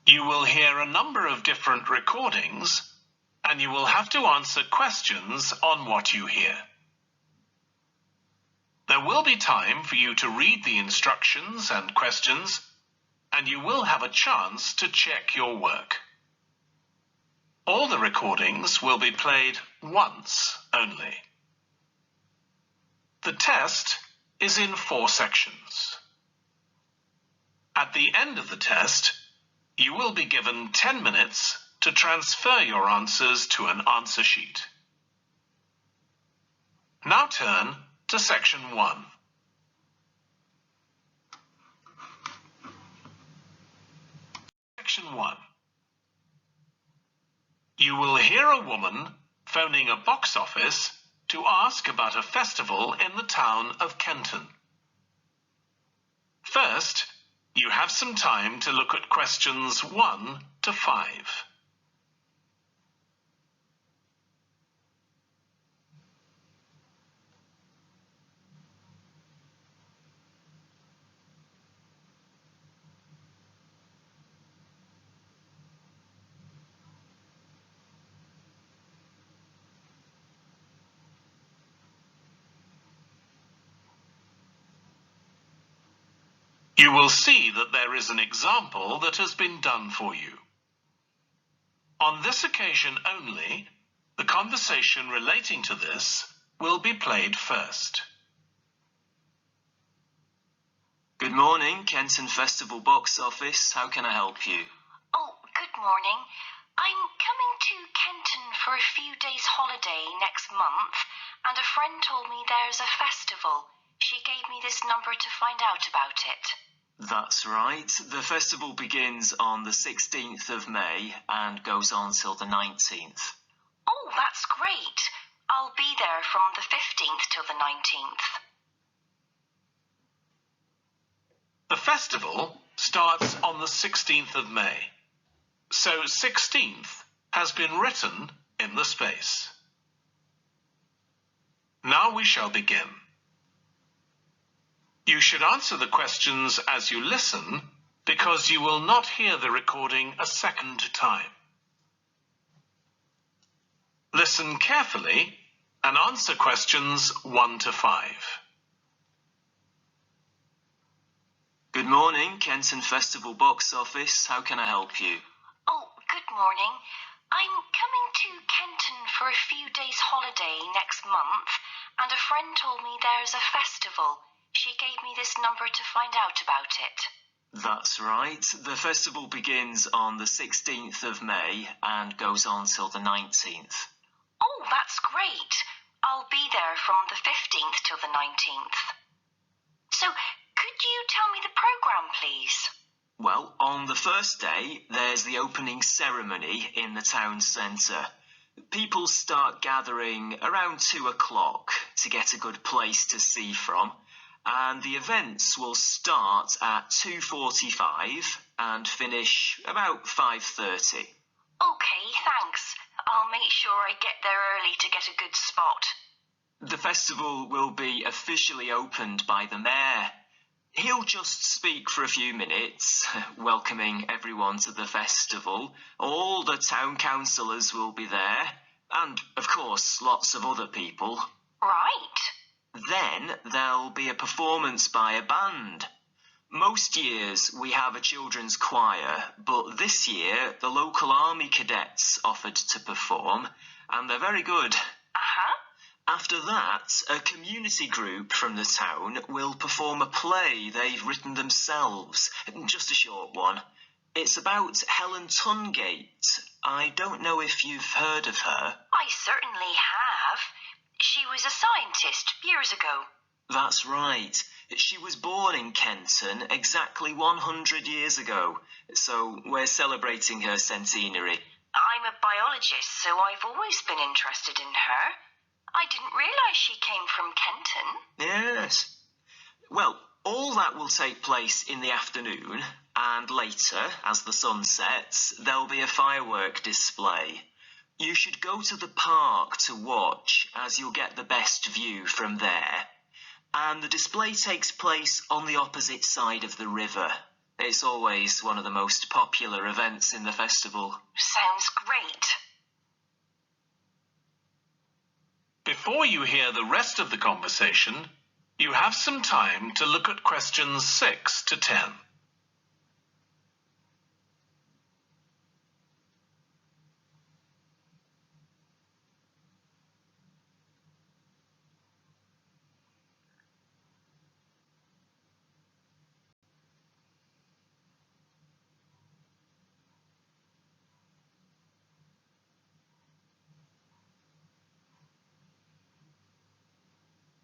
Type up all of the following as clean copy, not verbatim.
You will hear a number of different recordings, and you will have to answer questions on what you hear. There will be time for you to read the instructions and questions, and you will have a chance to check your work. All the recordings will be played once only. The test is in 4 sections. At the end of the test, you will be given 10 minutes to transfer your answers to an answer sheet. Now turn to section 1. Section 1. You will hear a woman phoning a box office to ask about a festival in the town of Kenton. First, you have some time to look at questions 1 to 5. You will see that there is an example that has been done for you. On this occasion only, the conversation relating to this will be played first. Good morning, Kenton Festival Box Office. How can I help you? Oh, good morning. I'm coming to Kenton for a few days holiday next month, and a friend told me there's a festival. She gave me this number to find out about it. That's right. The festival begins on the 16th of May and goes on till the 19th. Oh, that's great. I'll be there from the 15th till the 19th. The festival starts on the 16th of May, so 16th has been written in the space. Now we shall begin. You should answer the questions as you listen, because you will not hear the recording a second time. Listen carefully and answer questions 1 to 5. Good morning, Kenton Festival Box Office. How can I help you? Oh, good morning. I'm coming to Kenton for a few days holiday next month, and a friend told me there's a festival. She gave me this number to find out about it. That's right. The festival begins on the 16th of May and goes on till the 19th. Oh, that's great. I'll be there from the 15th till the 19th. So, could you tell me the program, please? Well, on the first day, there's the opening ceremony in the town centre. People start gathering around 2 o'clock to get a good place to see from. And the events will start at 2:45 and finish about 5:30. Okay, thanks. I'll make sure I get there early to get a good spot. The festival will be officially opened by the mayor. He'll just speak for a few minutes, welcoming everyone to the festival. All the town councillors will be there, and, of course, lots of other people. Right. Then there'll be a performance by a band. Most years we have a children's choir, but this year the local army cadets offered to perform, and they're very good. Uh-huh. After that, a community group from the town will perform a play they've written themselves, just a short one. It's about Helen Tungate. I don't know if you've heard of her. I certainly have. She was a scientist years ago. That's right. She was born in Kenton exactly 100 years ago, so we're celebrating her centenary. I'm a biologist, so I've always been interested in her. I didn't realise she came from Kenton. Yes. Well, all that will take place in the afternoon, and later, as the sun sets, there'll be a firework display. You should go to the park to watch, as you'll get the best view from there. And the display takes place on the opposite side of the river. It's always one of the most popular events in the festival. Sounds great. Before you hear the rest of the conversation, you have some time to look at questions 6 to 10.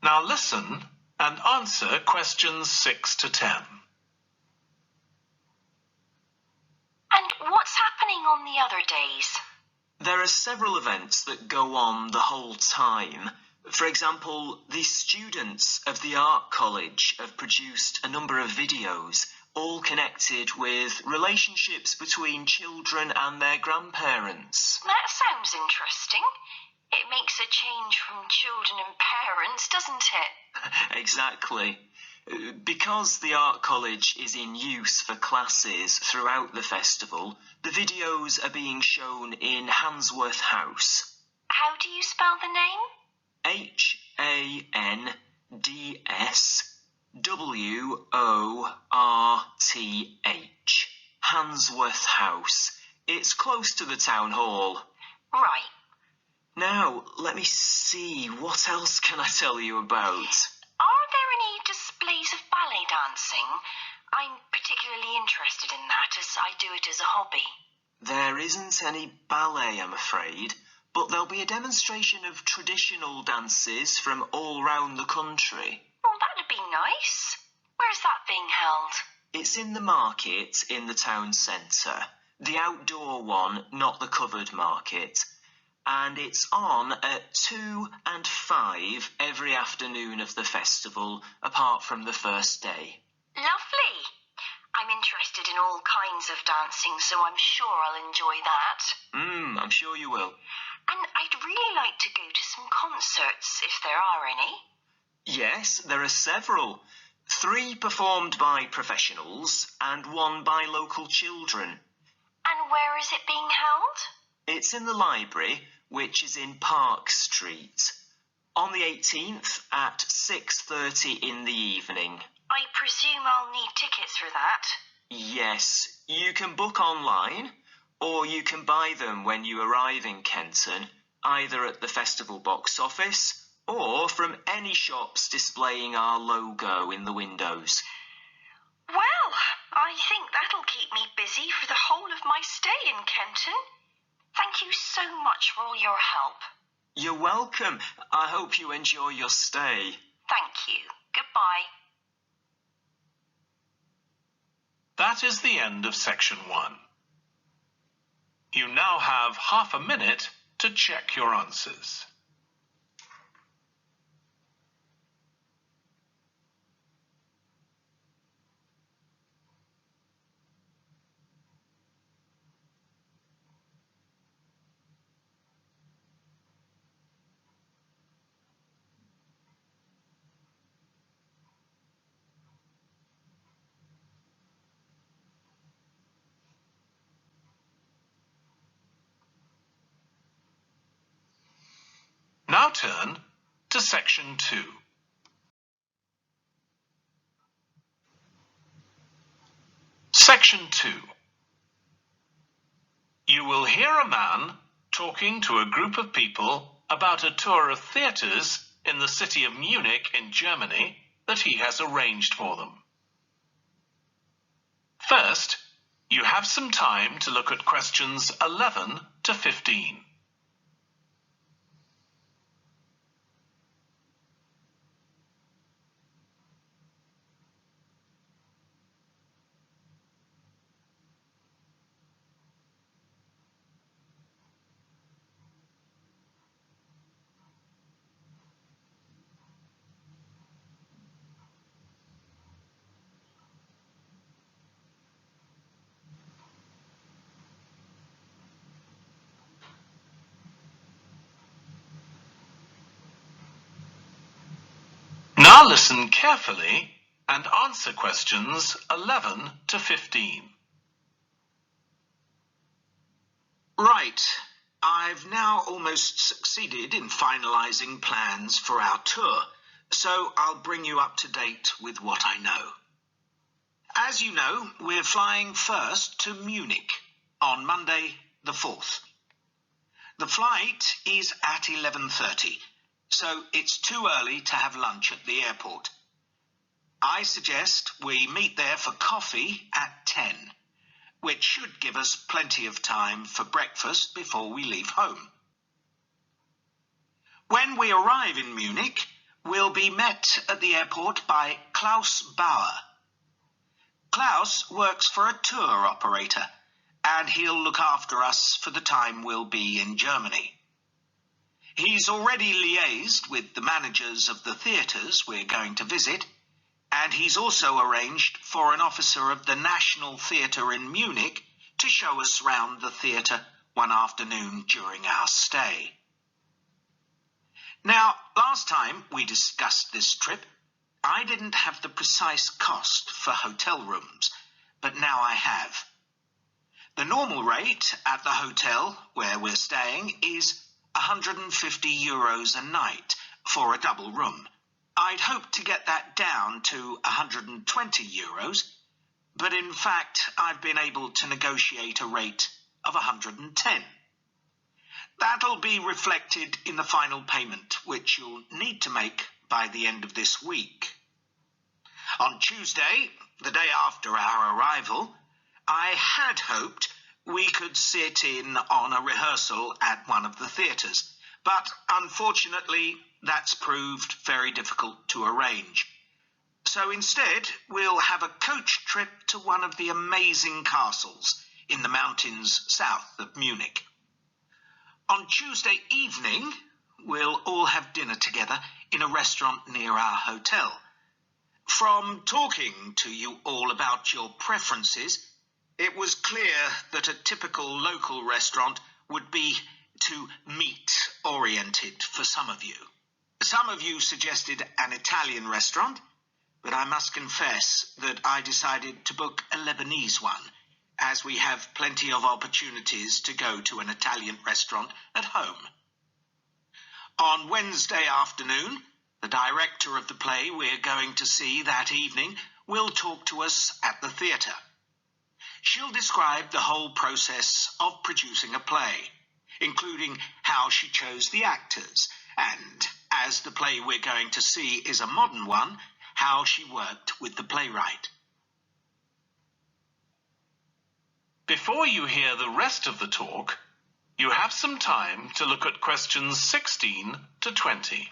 Now listen and answer questions 6 to 10. And what's happening on the other days? There are several events that go on the whole time. For example, the students of the Art College have produced a number of videos, all connected with relationships between children and their grandparents. That sounds interesting. It makes a change from children and parents, doesn't it? Exactly. Because the Art College is in use for classes throughout the festival, the videos are being shown in Handsworth House. How do you spell the name? Handsworth. Handsworth House. It's close to the town hall. Right. Now, let me see, what else can I tell you about? Are there any displays of ballet dancing? I'm particularly interested in that, as I do it as a hobby. There isn't any ballet, I'm afraid, but there'll be a demonstration of traditional dances from all round the country. Oh, that'd be nice. Where's that being held? It's in the market in the town centre. The outdoor one, not the covered market. And it's on at 2 and 5 every afternoon of the festival, apart from the first day. Lovely. I'm interested in all kinds of dancing, so I'm sure I'll enjoy that. I'm sure you will. And I'd really like to go to some concerts, if there are any. Yes, there are several. 3 performed by professionals and 1 by local children. And where is it being held? It's in the library, which is in Park Street. On the 18th at 6:30 in the evening. I presume I'll need tickets for that. Yes, you can book online, or you can buy them when you arrive in Kenton, either at the festival box office or from any shops displaying our logo in the windows. Well, I think that'll keep me busy for the whole of my stay in Kenton. Thank you so much for all your help. You're welcome. I hope you enjoy your stay. Thank you. Goodbye. That is the end of section 1. You now have half a minute to check your answers. Now turn to section 2. Section 2. You will hear a man talking to a group of people about a tour of theatres in the city of Munich in Germany that he has arranged for them. First, you have some time to look at questions 11 to 15. Now listen carefully and answer questions 11 to 15. Right. I've now almost succeeded in finalising plans for our tour, so I'll bring you up to date with what I know. As you know, we're flying first to Munich on Monday the 4th. The flight is at 11:30, so it's too early to have lunch at the airport. I suggest we meet there for coffee at 10, which should give us plenty of time for breakfast before we leave home. When we arrive in Munich, we'll be met at the airport by Klaus Bauer. Klaus works for a tour operator, and he'll look after us for the time we'll be in Germany. He's already liaised with the managers of the theatres we're going to visit, and he's also arranged for an officer of the National Theatre in Munich to show us round the theatre one afternoon during our stay. Now, last time we discussed this trip, I didn't have the precise cost for hotel rooms, but now I have. The normal rate at the hotel where we're staying is €150 a night for a double room. I'd hoped to get that down to €120, but in fact I've been able to negotiate a rate of 110. That'll be reflected in the final payment, which you'll need to make by the end of this week. On Tuesday, the day after our arrival, I had hoped we could sit in on a rehearsal at one of the theatres, but unfortunately that's proved very difficult to arrange. So instead, we'll have a coach trip to one of the amazing castles in the mountains south of Munich. On Tuesday evening, we'll all have dinner together in a restaurant near our hotel. From talking to you all about your preferences, it was clear that a typical local restaurant would be too meat-oriented for some of you. Some of you suggested an Italian restaurant, but I must confess that I decided to book a Lebanese one, as we have plenty of opportunities to go to an Italian restaurant at home. On Wednesday afternoon, the director of the play we're going to see that evening will talk to us at the theatre. She'll describe the whole process of producing a play, including how she chose the actors, and, as the play we're going to see is a modern one, how she worked with the playwright. Before you hear the rest of the talk, you have some time to look at questions 16 to 20.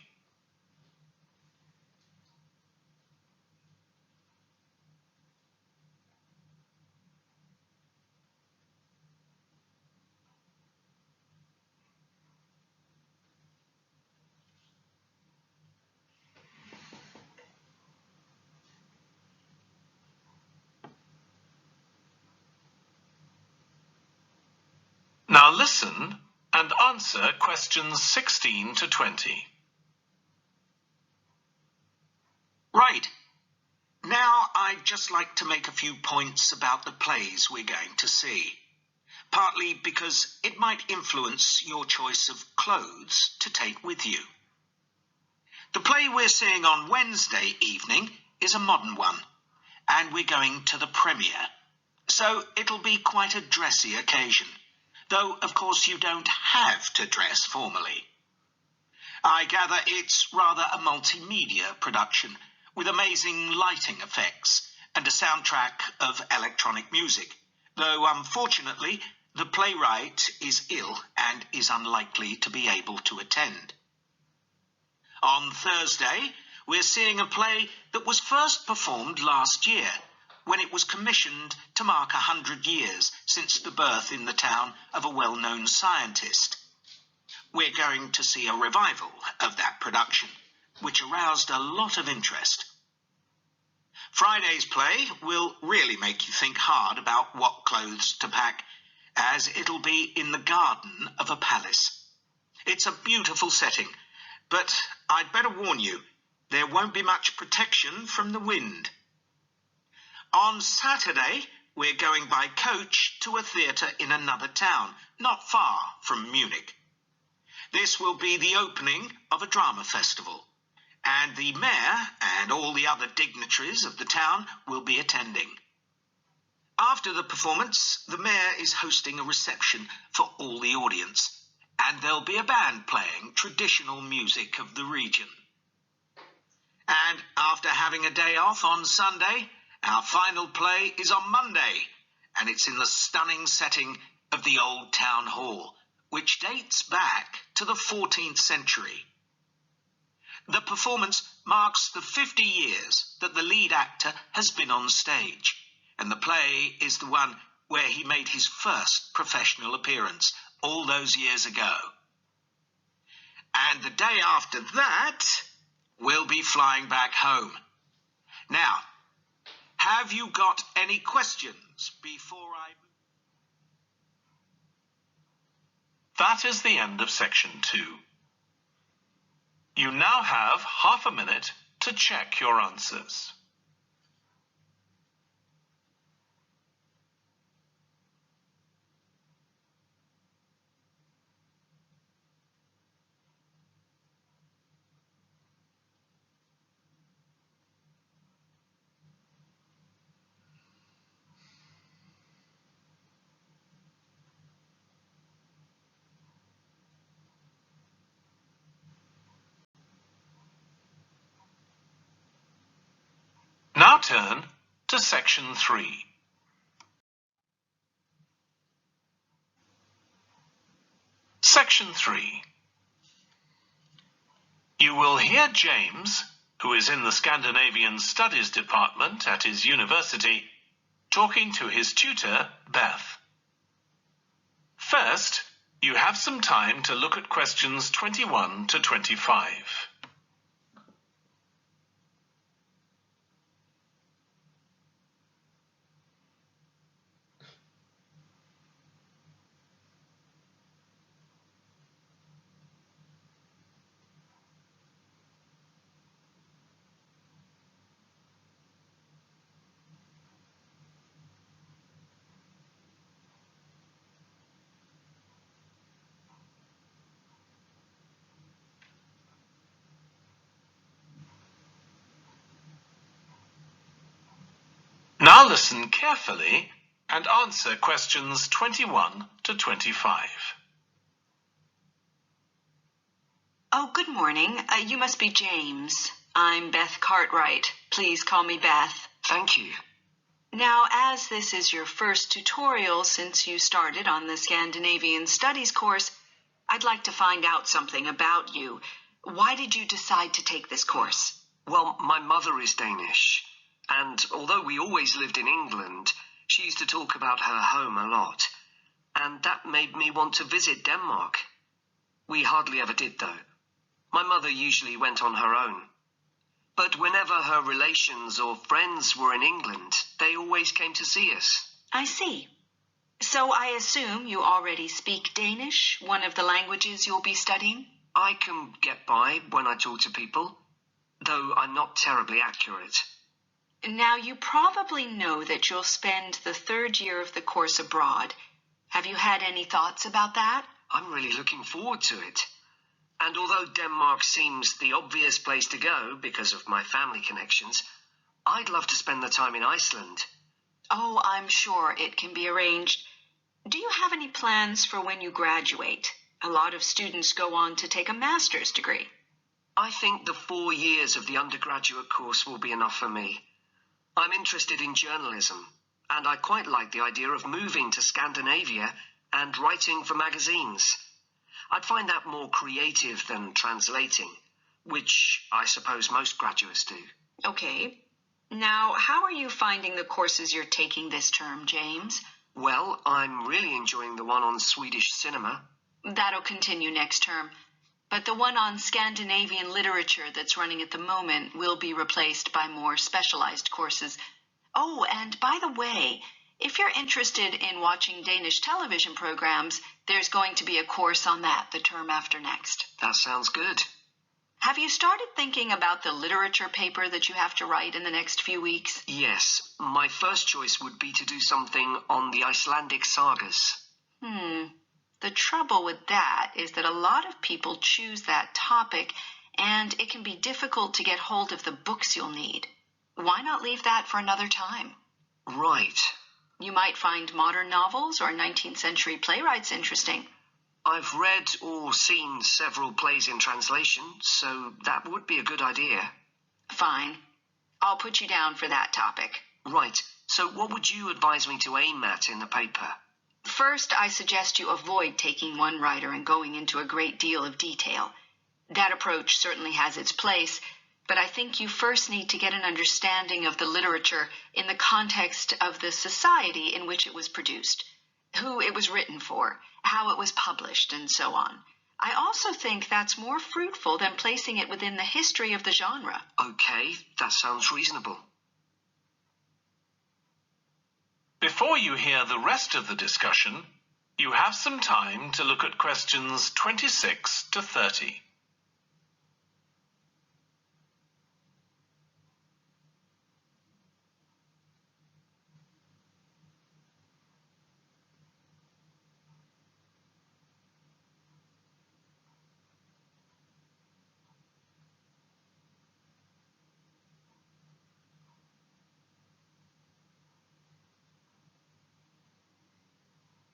Now listen and answer questions 16 to 20. Right. Now I'd just like to make a few points about the plays we're going to see, partly because it might influence your choice of clothes to take with you. The play we're seeing on Wednesday evening is a modern one, and we're going to the premiere, so it'll be quite a dressy occasion, though of course you don't have to dress formally. I gather it's rather a multimedia production with amazing lighting effects and a soundtrack of electronic music, though unfortunately the playwright is ill and is unlikely to be able to attend. On Thursday, we're seeing a play that was first performed last year, when it was commissioned to mark 100 years since the birth in the town of a well-known scientist. We're going to see a revival of that production, which aroused a lot of interest. Friday's play will really make you think hard about what clothes to pack, as it'll be in the garden of a palace. It's a beautiful setting, but I'd better warn you, there won't be much protection from the wind, On Saturday, we're going by coach to a theatre in another town, not far from Munich. This will be the opening of a drama festival, and the mayor and all the other dignitaries of the town will be attending. After the performance, the mayor is hosting a reception for all the audience, and there'll be a band playing traditional music of the region. And after having a day off on Sunday, our final play is on Monday, and it's in the stunning setting of the Old Town Hall, which dates back to the 14th century. The performance marks the 50 years that the lead actor has been on stage, and the play is the one where he made his first professional appearance all those years ago. And the day after that, we'll be flying back home. Now, have you got any questions before I... That is the end of section 2. You now have half a minute to check your answers. Now turn to section 3. Section 3. You will hear James, who is in the Scandinavian Studies department at his university, talking to his tutor, Beth. First, you have some time to look at questions 21 to 25. Now listen carefully and answer questions 21 to 25. Oh, good morning. You must be James. I'm Beth Cartwright. Please call me Beth. Thank you. Now, as this is your first tutorial since you started on the Scandinavian Studies course, I'd like to find out something about you. Why did you decide to take this course? Well, my mother is Danish, and although we always lived in England, she used to talk about her home a lot, and that made me want to visit Denmark. We hardly ever did, though. My mother usually went on her own. But whenever her relations or friends were in England, they always came to see us. I see. So I assume you already speak Danish, one of the languages you'll be studying? I can get by when I talk to people, though I'm not terribly accurate. Now, you probably know that you'll spend the third year of the course abroad. Have you had any thoughts about that? I'm really looking forward to it. And although Denmark seems the obvious place to go because of my family connections, I'd love to spend the time in Iceland. Oh, I'm sure it can be arranged. Do you have any plans for when you graduate? A lot of students go on to take a master's degree. I think the 4 years of the undergraduate course will be enough for me. I'm interested in journalism, and I quite like the idea of moving to Scandinavia and writing for magazines. I'd find that more creative than translating, which I suppose most graduates do. Okay. Now, how are you finding the courses you're taking this term, James? Well, I'm really enjoying the one on Swedish cinema. That'll continue next term. But the one on Scandinavian literature that's running at the moment will be replaced by more specialized courses. Oh, and by the way, if you're interested in watching Danish television programs, there's going to be a course on that the term after next. That sounds good. Have you started thinking about the literature paper that you have to write in the next few weeks? Yes, my first choice would be to do something on the Icelandic sagas. The trouble with that is that a lot of people choose that topic, and it can be difficult to get hold of the books you'll need. Why not leave that for another time? Right. You might find modern novels or 19th century playwrights interesting. I've read or seen several plays in translation, so that would be a good idea. Fine. I'll put you down for that topic. Right. So what would you advise me to aim at in the paper? First, I suggest you avoid taking one writer and going into a great deal of detail. That approach certainly has its place, but I think you first need to get an understanding of the literature in the context of the society in which it was produced, who it was written for, how it was published, and so on. I also think that's more fruitful than placing it within the history of the genre. Okay, that sounds reasonable. Before you hear the rest of the discussion, you have some time to look at questions 26 to 30.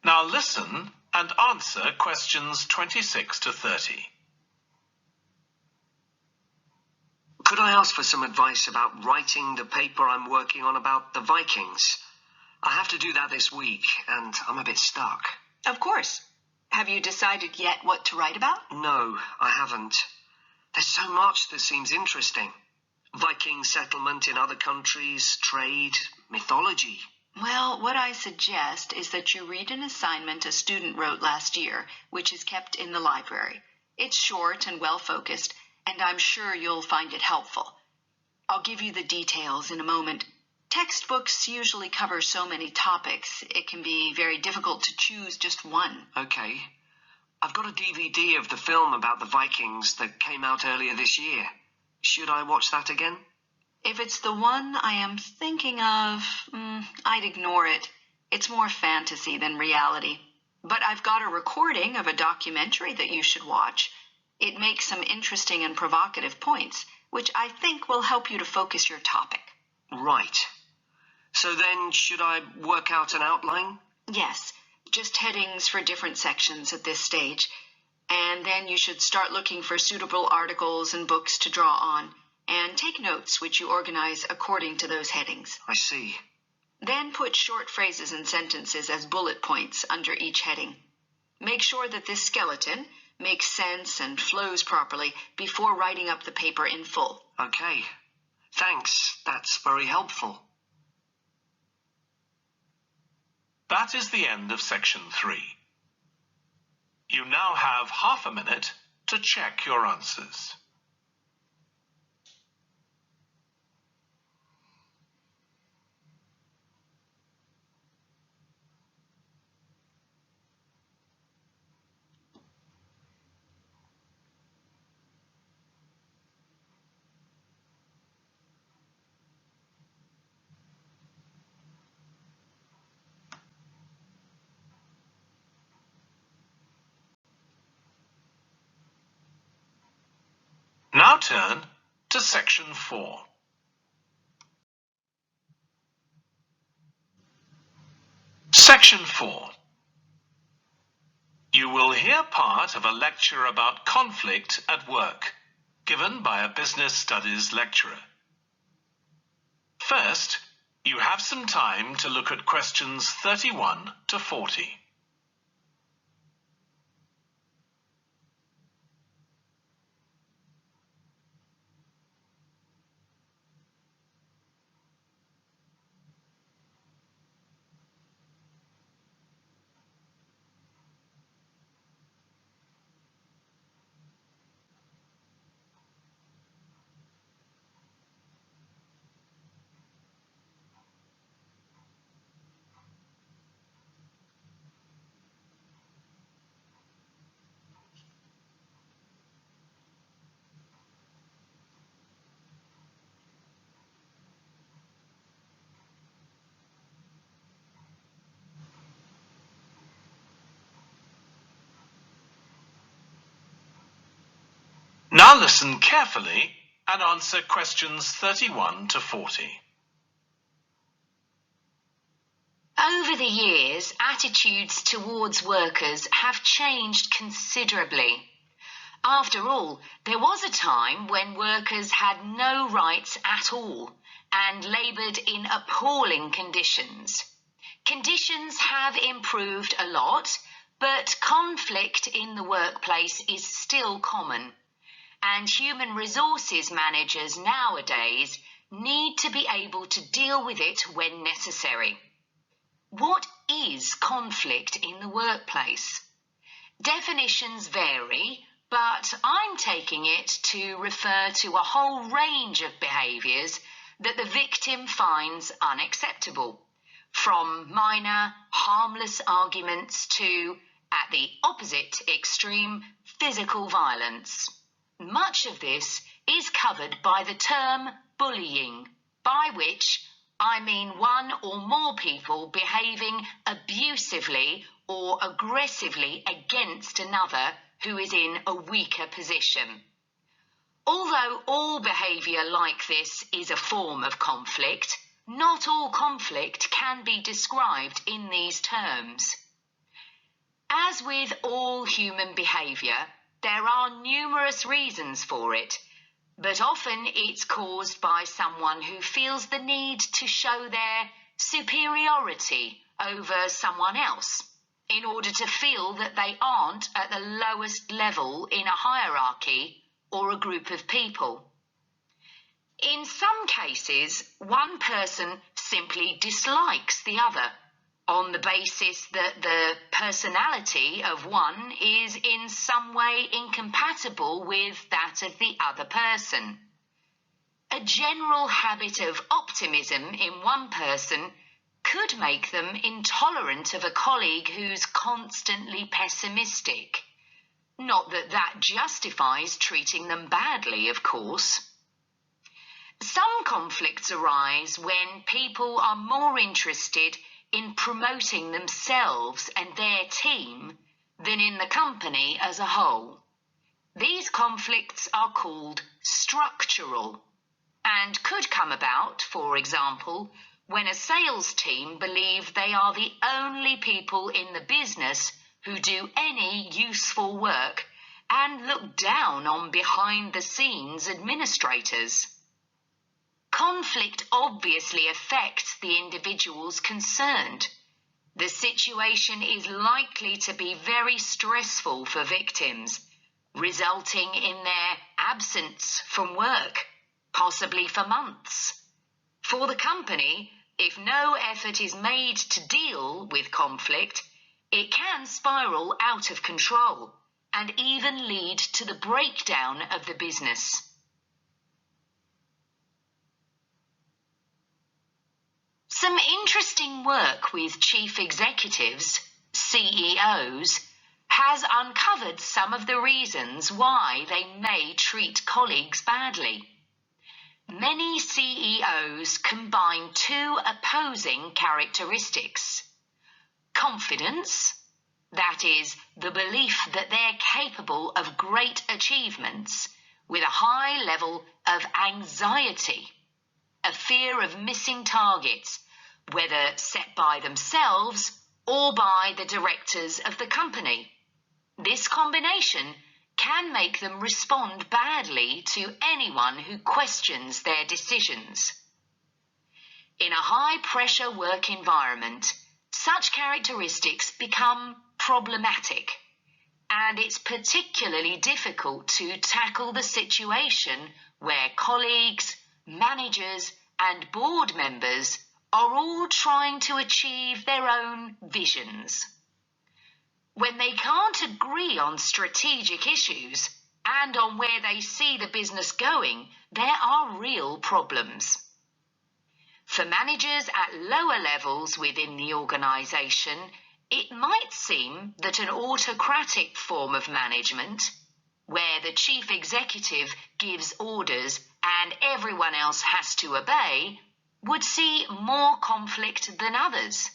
Now listen and answer questions 26 to 30. Could I ask for some advice about writing the paper I'm working on about the Vikings? I have to do that this week, and I'm a bit stuck. Of course. Have you decided yet what to write about? No, I haven't. There's so much that seems interesting. Viking settlement in other countries, trade, mythology. Well, what I suggest is that you read an assignment a student wrote last year, which is kept in the library. It's short and well-focused, and I'm sure you'll find it helpful. I'll give you the details in a moment. Textbooks usually cover so many topics, it can be very difficult to choose just one. Okay. I've got a DVD of the film about the Vikings that came out earlier this year. Should I watch that again? If it's the one I am thinking of, I'd ignore it. It's more fantasy than reality. But I've got a recording of a documentary that you should watch. It makes some interesting and provocative points, which I think will help you to focus your topic. Right. So then, should I work out an outline? Yes, just headings for different sections at this stage. And then you should start looking for suitable articles and books to draw on, and take notes which you organize according to those headings. I see. Then put short phrases and sentences as bullet points under each heading. Make sure that this skeleton makes sense and flows properly before writing up the paper in full. Okay. Thanks. That's very helpful. That is the end of section 3. You now have half a minute to check your answers. Now turn to section 4. Section 4. You will hear part of a lecture about conflict at work, given by a business studies lecturer. First, you have some time to look at questions 31 to 40. Now listen carefully and answer questions 31 to 40. Over the years, attitudes towards workers have changed considerably. After all, there was a time when workers had no rights at all and laboured in appalling conditions. Conditions have improved a lot, but conflict in the workplace is still common, and human resources managers nowadays need to be able to deal with it when necessary. What is conflict in the workplace? Definitions vary, but I'm taking it to refer to a whole range of behaviours that the victim finds unacceptable, from minor, harmless arguments to, at the opposite extreme, physical violence. Much of this is covered by the term bullying, by which I mean one or more people behaving abusively or aggressively against another who is in a weaker position. Although all behaviour like this is a form of conflict, not all conflict can be described in these terms. As with all human behaviour, there are numerous reasons for it, but often it's caused by someone who feels the need to show their superiority over someone else in order to feel that they aren't at the lowest level in a hierarchy or a group of people. In some cases, one person simply dislikes the other on the basis that the personality of one is in some way incompatible with that of the other person. A general habit of optimism in one person could make them intolerant of a colleague who's constantly pessimistic. Not that that justifies treating them badly, of course. Some conflicts arise when people are more interested in promoting themselves and their team than in the company as a whole. These conflicts are called structural and could come about, for example, when a sales team believe they are the only people in the business who do any useful work and look down on behind-the-scenes administrators. Conflict obviously affects the individuals concerned. The situation is likely to be very stressful for victims, resulting in their absence from work, possibly for months. For the company, if no effort is made to deal with conflict, it can spiral out of control and even lead to the breakdown of the business. Some interesting work with chief executives, CEOs, has uncovered some of the reasons why they may treat colleagues badly. Many CEOs combine two opposing characteristics: confidence, that is, the belief that they're capable of great achievements, with a high level of anxiety, a fear of missing targets, whether set by themselves or by the directors of the company. This combination can make them respond badly to anyone who questions their decisions. In a high-pressure work environment, such characteristics become problematic, and it's particularly difficult to tackle the situation where colleagues, managers, and board members are all trying to achieve their own visions. When they can't agree on strategic issues and on where they see the business going, there are real problems. For managers at lower levels within the organisation, it might seem that an autocratic form of management, where the chief executive gives orders and everyone else has to obey, would see more conflict than others.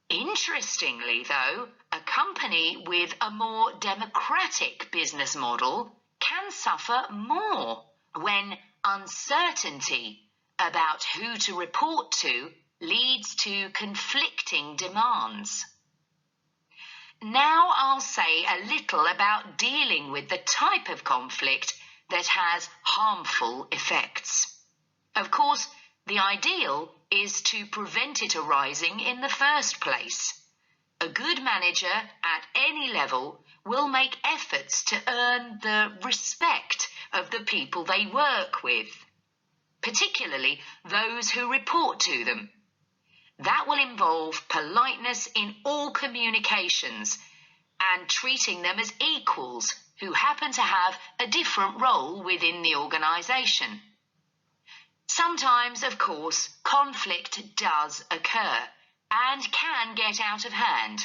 Interestingly, though, a company with a more democratic business model can suffer more when uncertainty about who to report to leads to conflicting demands. Now I'll say a little about dealing with the type of conflict that has harmful effects. Of course, the ideal is to prevent it arising in the first place. A good manager at any level will make efforts to earn the respect of the people they work with, particularly those who report to them. That will involve politeness in all communications and treating them as equals who happen to have a different role within the organisation. Sometimes, of course, conflict does occur and can get out of hand.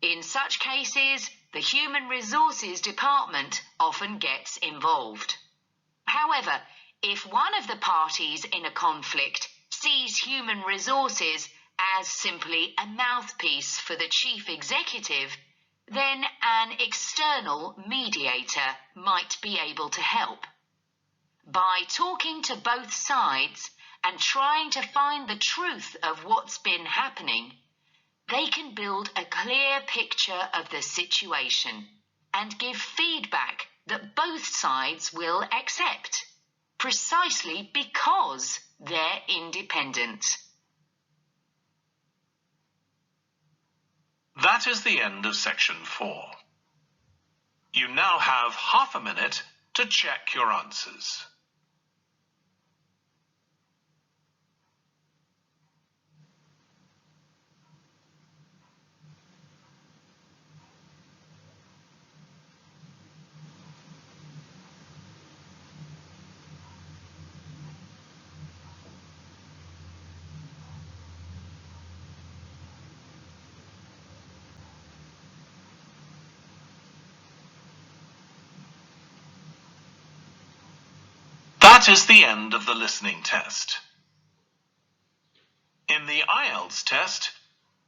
In such cases, the Human Resources Department often gets involved. However, if one of the parties in a conflict sees human resources as simply a mouthpiece for the chief executive, then an external mediator might be able to help. By talking to both sides and trying to find the truth of what's been happening, they can build a clear picture of the situation and give feedback that both sides will accept, precisely because they're independent. That is the end of section 4. You now have half a minute to check your answers. That is the end of the listening test. In the IELTS test,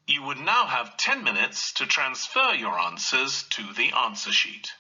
you would now have 10 minutes to transfer your answers to the answer sheet.